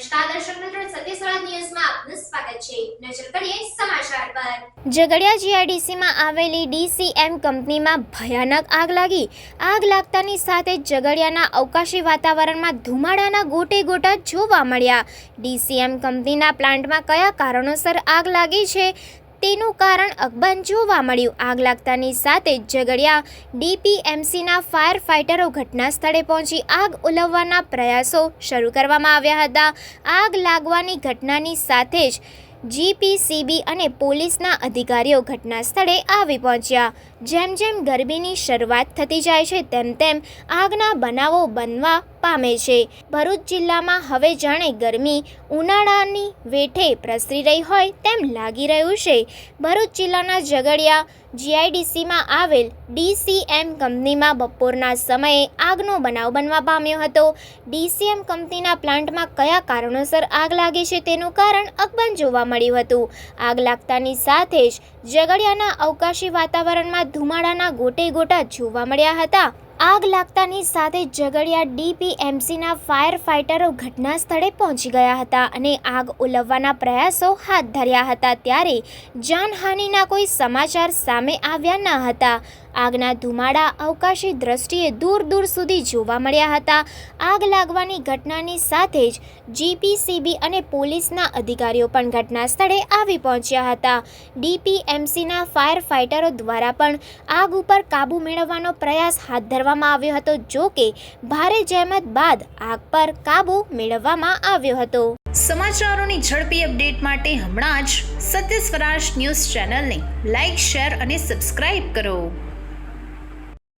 નમસ્કાર દર્શક મિત્રો, સત્ય સ્વરાજ ન્યૂઝમાં આપનું સ્વાગત છે। નજર કરીએ સમાચાર પર। ઝઘડિયા જીઆઈડીસીમાં આવેલી ડીસીએમ કંપનીમાં ભયાનક આગ લાગી। આગ લાગતાની સાથે ઝઘડિયાના અવકાશી વાતાવરણમાં ધુમાડાના ગોટે ગોટા જોવા મળ્યા। ડીસીએમ કંપનીના પ્લાન્ટમાં કયા કારણોસર આગ લાગી છે તેનું કારણ અકબંધ જોવા મળ્યું। આગ લાગતાની સાથે ઝઘડિયા ડીપીએમસીના ફાયર ફાઇટરો ઘટના સ્થળે પહોંચી આગ ઓલવવાના પ્રયાસો શરૂ કરવામાં આવ્યા હતા। આગ લાગવાની ઘટનાની સાથે જ જીપીસીબી અને પોલીસના અધિકારીઓ ઘટના સ્થળે આવી પહોંચ્યા। જેમ જેમ ગરમીની શરૂઆત થતી જાય છે તેમ તેમ આગના બનાવો બનવા પામે છે। ભરૂચ જિલ્લામાં હવે જાણે ગરમી ઉનાળાની વેઠે પ્રસરી રહી હોય તેમ લાગી રહ્યું છે। ભરૂચ જિલ્લાના ઝઘડિયા જીઆઈડીસીમાં આવેલ ડીસીએમ કંપનીમાં બપોરના સમયે આગનો બનાવ બનવા પામ્યો હતો। ડીસીએમ કંપનીના પ્લાન્ટમાં કયા કારણોસર આગ લાગી છે તેનું કારણ અકબંધ જોવા મળ્યું હતું। આગ લાગતાની સાથે જ ઝઘડિયાના અવકાશી વાતાવરણમાં ધુમાડાના ગોટે ગોટા જોવા મળ્યા હતા। આગ લાગતાની સાથે ઝઘડિયા ડીપીએમસીના ફાયર ફાઇટરો ઘટના સ્થળે પહોંચી ગયા હતા અને આગ ઓલવવાના પ્રયાસો હાથ ધર્યા હતા, ત્યારે જાનહાનિના કોઈ સમાચાર સામે આવ્યા ન હતા। આગના ધુમાડા અવકાશી દ્રષ્ટિએ દૂર દૂર સુધી જોવા મળ્યા હતા। આગ લાગવાની ઘટનાની સાથે જ જીપીસીબી અને પોલીસના અધિકારીઓ પણ ઘટના સ્થળે આવી પહોંચ્યા હતા। ડીપીએમસીના ફાયર ફાઇટરો દ્વારા પણ આગ ઉપર કાબૂ મેળવવાનો પ્રયાસ હાથ ધરવામાં આવ્યો હતો, જો કે ભારે જહેમત બાદ આગ પર કાબૂ મેળવવામાં આવ્યો હતો। સમાચારોની ઝડપી અપડેટ માટે હમણાં જ સત્ય સ્વરાજ ન્યૂઝ ચેનલને લાઇક, શેર અને સબસ્ક્રાઇબ કરો।